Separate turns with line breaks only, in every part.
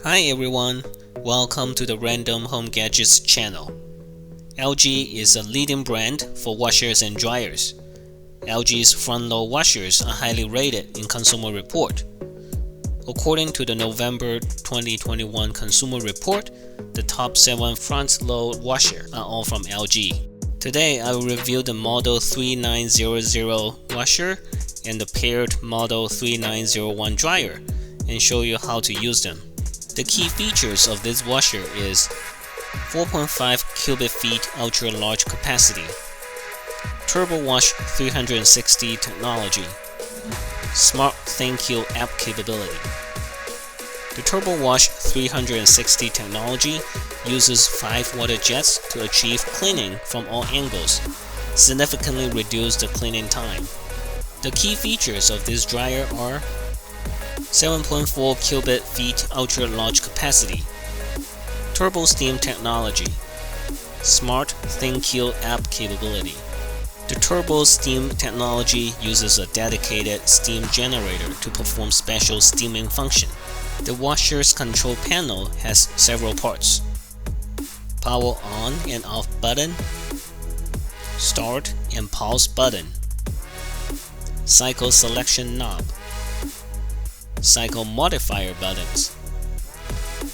Hi everyone, welcome to the Random Home Gadgets channel. LG is a leading brand for washers and dryers. LG's front-load washers are highly rated in Consumer Report. According to the November 2021 Consumer Report, the top 7 front-load washers are all from LG. Today I will review the Model 3900 washer and the paired Model 3901 dryer and show you how to use them. The key features of this washer is 4.5 cubic feet ultra large capacity, Turbo Wash 360 technology, Smart ThinQ app capability. The Turbo Wash 360 technology uses 5 water jets to achieve cleaning from all angles, significantly reduce the cleaning time. The key features of this dryer are 7.4 cubic feet ultra large capacity, turbo steam technology, Smart ThinQ app capability. The turbo steam technology uses a dedicated steam generator to perform special steaming function. The washer's control panel has several parts: power on and off button, start and pause button, cycle selection knob, cycle modifier buttons,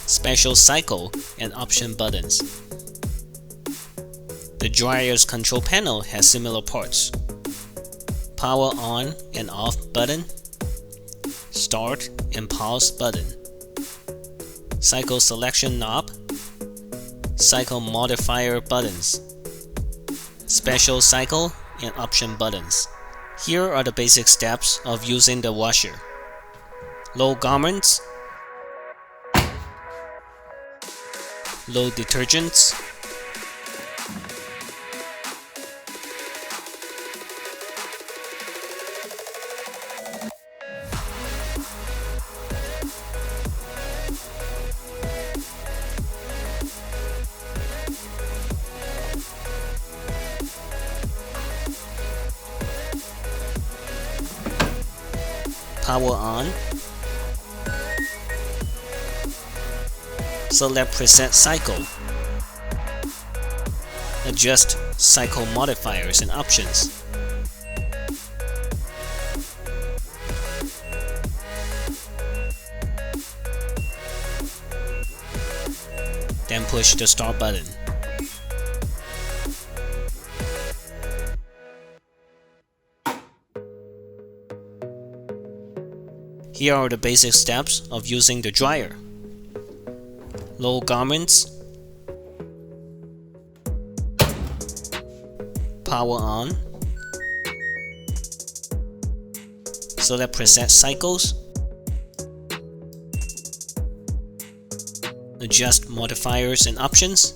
special cycle and option buttons. The dryer's control panel has similar parts: power on and off button, start and pause button, cycle selection knob, cycle modifier buttons, special cycle and option buttons. Here are the basic steps of using the washer. Load garments, load detergents, power on, select preset cycle, adjust cycle modifiers and options, then push the start button. Here are the basic steps of using the dryer. Load garments, power on, select preset cycles, adjust modifiers and options,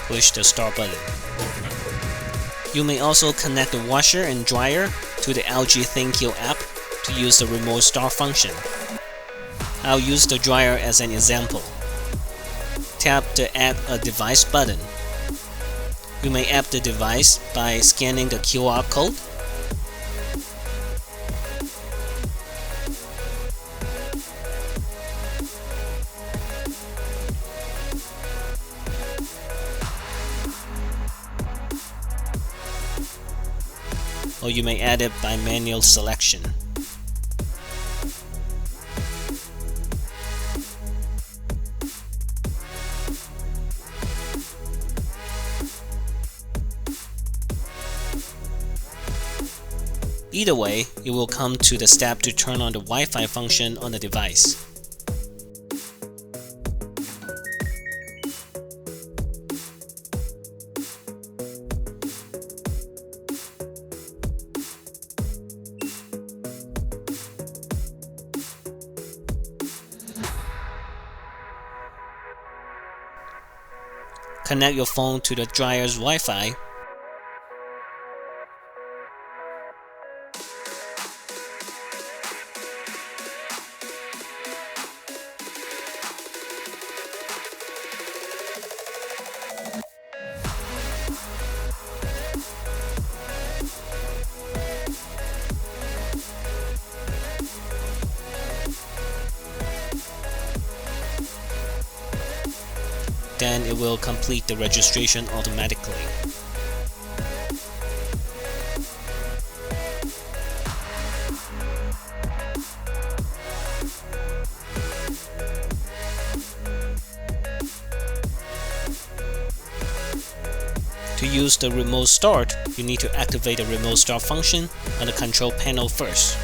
push the start button. You may also connect the washer and dryer to the LG ThinQ app to use the remote start function. I'll use the dryer as an example. Tap the Add a Device button. You may add the device by scanning the QR code, or you may add it by manual selection. Either way, you will come to the step to turn on the Wi-Fi function on the device. Connect your phone to the dryer's Wi-Fi. then it will complete the registration automatically. To use the remote start, you need to activate the remote start function on the control panel first.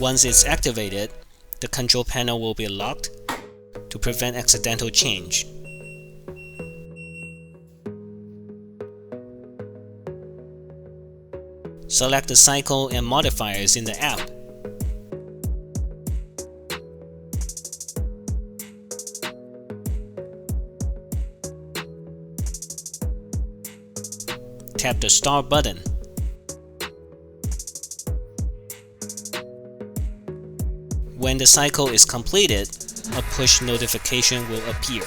Once it's activated, the control panel will be locked to prevent accidental change. Select the cycle and modifiers in the app. Tap the Start button. When the cycle is completed, a push notification will appear.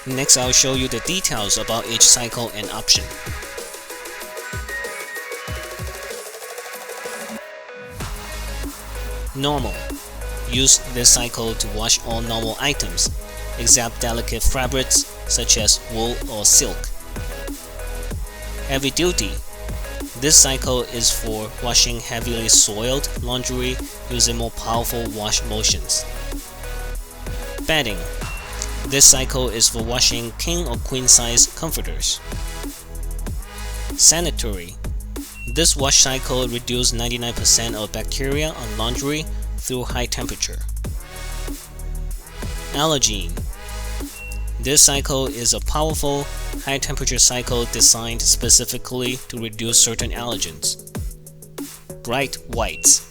Next, I'll show you the details about each cycle and option. Normal. Use this cycle to wash all normal items, except delicate fabrics such as wool or silk. Heavy duty. This cycle is for washing heavily soiled laundry using more powerful wash motions. Bedding. This cycle is for washing king or queen size comforters. Sanitary. This wash cycle reduces 99% of bacteria on laundry through high temperature. Allergen. This cycle is a powerful, high-temperature cycle designed specifically to reduce certain allergens. Bright whites.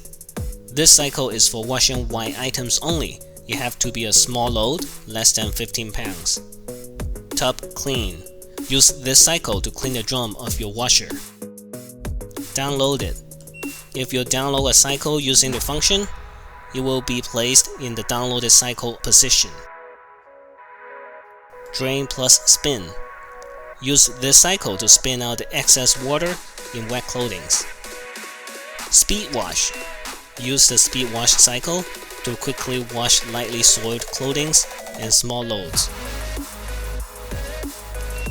This cycle is for washing white items only. You have to be a small load, less than 15 pounds. Tub clean. Use this cycle to clean the drum of your washer. Downloaded. If you download a cycle using the function, it will be placed in the downloaded cycle position. Drain plus spin. Use this cycle to spin out the excess water in wet clothing. Speed wash. Use the speed wash cycle to quickly wash lightly soiled clothing and small loads.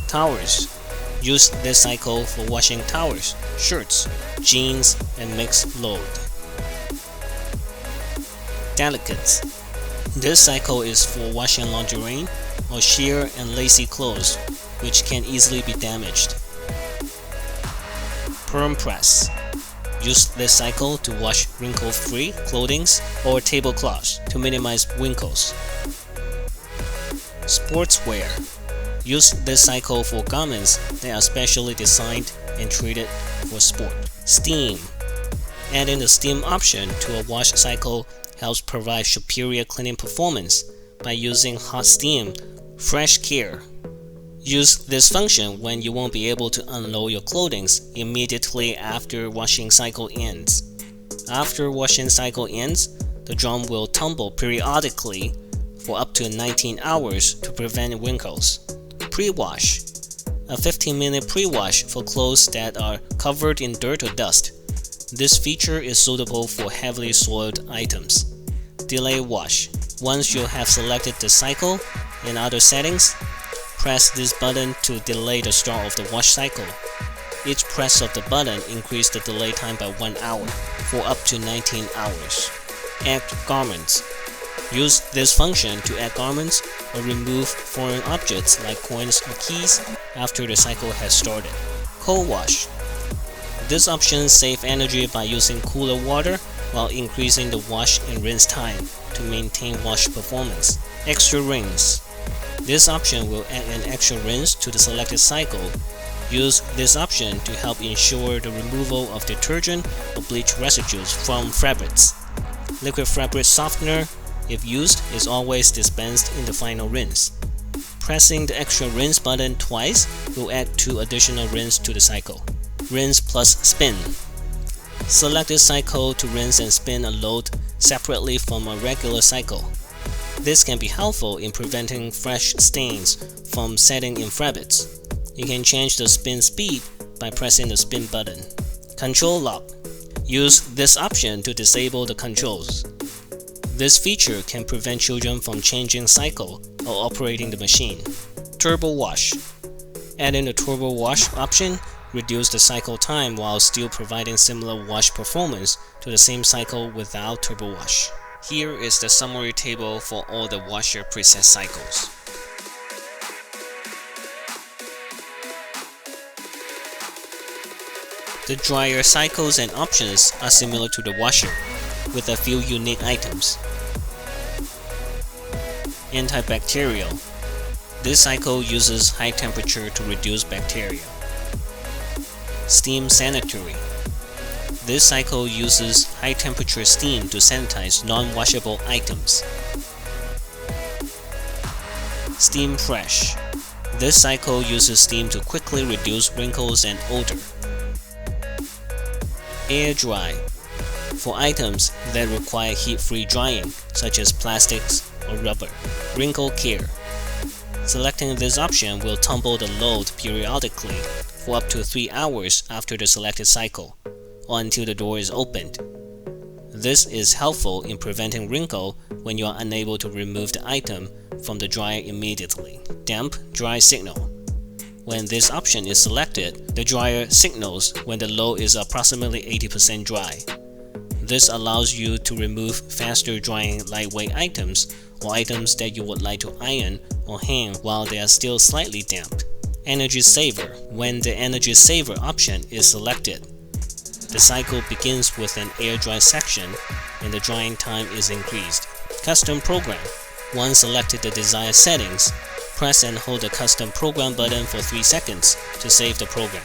Towels. Use this cycle for washing towels, shirts, jeans, and mixed load. Delicates. This cycle is for washing lingerie or sheer and lacy clothes, which can easily be damaged. Perm press. Use this cycle to wash wrinkle-free clothing or tablecloths to minimize wrinkles. Sportswear. Use this cycle for garments that are specially designed and treated for sport. Steam. Adding the steam option to a wash cycle helps provide superior cleaning performance by using hot steam. Fresh care. Use this function when you won't be able to unload your clothing immediately after washing cycle ends. After washing cycle ends, the drum will tumble periodically for up to 19 hours to prevent wrinkles. Pre-wash. A 15-minute pre-wash for clothes that are covered in dirt or dust. This feature is suitable for heavily soiled items. Delay wash. Once you have selected the cycle and other settings, press this button to delay the start of the wash cycle. Each press of the button increases the delay time by 1 hour for up to 19 hours. Add garments. Use this function to add garments or remove foreign objects like coins or keys after the cycle has started. Cold wash. This option saves energy by using cooler water while increasing the wash and rinse time to maintain wash performance. Extra rinse. This option will add an extra rinse to the selected cycle. Use this option to help ensure the removal of detergent or bleach residues from fabrics. Liquid fabric softener, if used, is always dispensed in the final rinse. Pressing the extra rinse button twice will add 2 additional rinse to the cycle. Rinse plus spin. Select this cycle to rinse and spin a load separately from a regular cycle. This can be helpful in preventing fresh stains from setting in fabrics. You can change the spin speed by pressing the spin button. Control lock. Use this option to disable the controls. This feature can prevent children from changing cycle or operating the machine. Turbo wash. Adding the turbo wash option reduces the cycle time while still providing similar wash performance to the same cycle without turbo wash. Here is the summary table for all the washer preset cycles. The dryer cycles and options are similar to the washer, with a few unique items. Antibacterial. This cycle uses high temperature to reduce bacteria. Steam sanitary. This cycle uses high temperature steam to sanitize non-washable items. Steam fresh. This cycle uses steam to quickly reduce wrinkles and odor. Air dry. For items that require heat-free drying, such as plastics or rubber. Wrinkle care. Selecting this option will tumble the load periodically for up to 3 hours after the selected cycle, or until the door is opened. This is helpful in preventing wrinkle when you are unable to remove the item from the dryer immediately. Damp dry signal. When this option is selected, the dryer signals when the load is approximately 80% dry. This allows you to remove faster drying lightweight items or items that you would like to iron or hang while they are still slightly damp. Energy saver. When the energy saver option is selected, the cycle begins with an air dry section and the drying time is increased. Custom program. Once selected the desired settings, press and hold the custom program button for 3 seconds to save the program.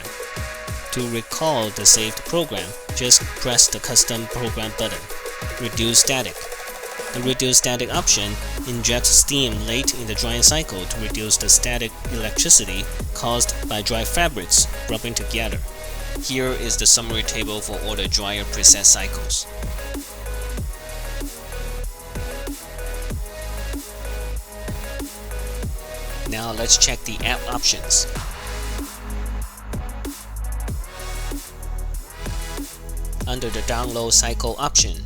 To recall the saved program, just press the custom program button. Reduce static. The reduce static option injects steam late in the drying cycle to reduce the static electricity caused by dry fabrics rubbing together. Here is the summary table for all the dryer preset cycles. Now let's check the app options. Under the download cycle option,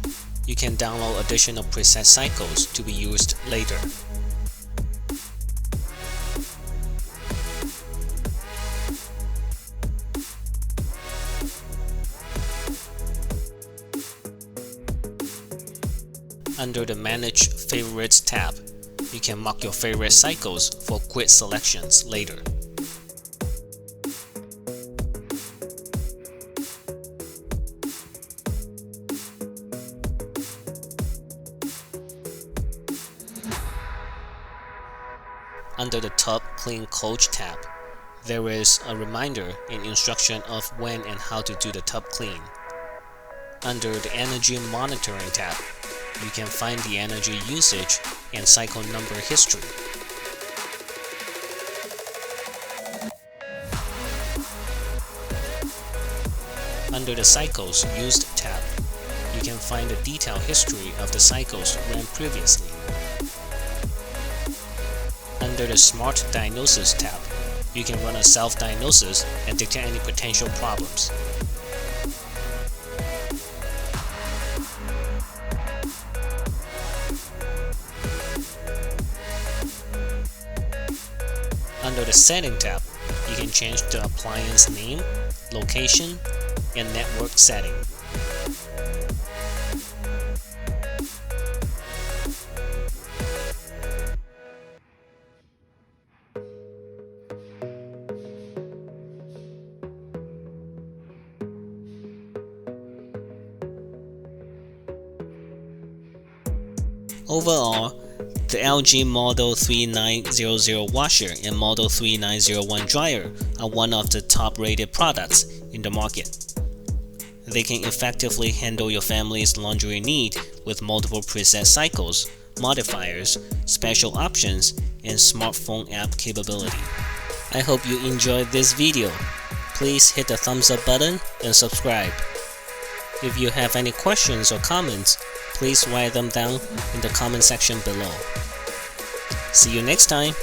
you can download additional preset cycles to be used later. Under the Manage Favorites tab, you can mark your favorite cycles for quick selections later. Under the Top Clean Coach tab, there is a reminder and instruction of when and how to do the tub clean. Under the Energy Monitoring tab, you can find the energy usage and cycle number history. Under the Cycles Used tab, you can find the detailed history of the cycles ran previously. Under the Smart Diagnosis tab, you can run a self-diagnosis and detect any potential problems. Under the Setting tab, you can change the appliance name, location, and network setting. Overall, the LG Model 3900 washer and Model 3901 dryer are one of the top-rated products in the market. They can effectively handle your family's laundry need with multiple preset cycles, modifiers, special options, and smartphone app capability. I hope you enjoyed this video. Please hit the thumbs up button and subscribe. If you have any questions or comments, please write them down in the comment section below. See you next time!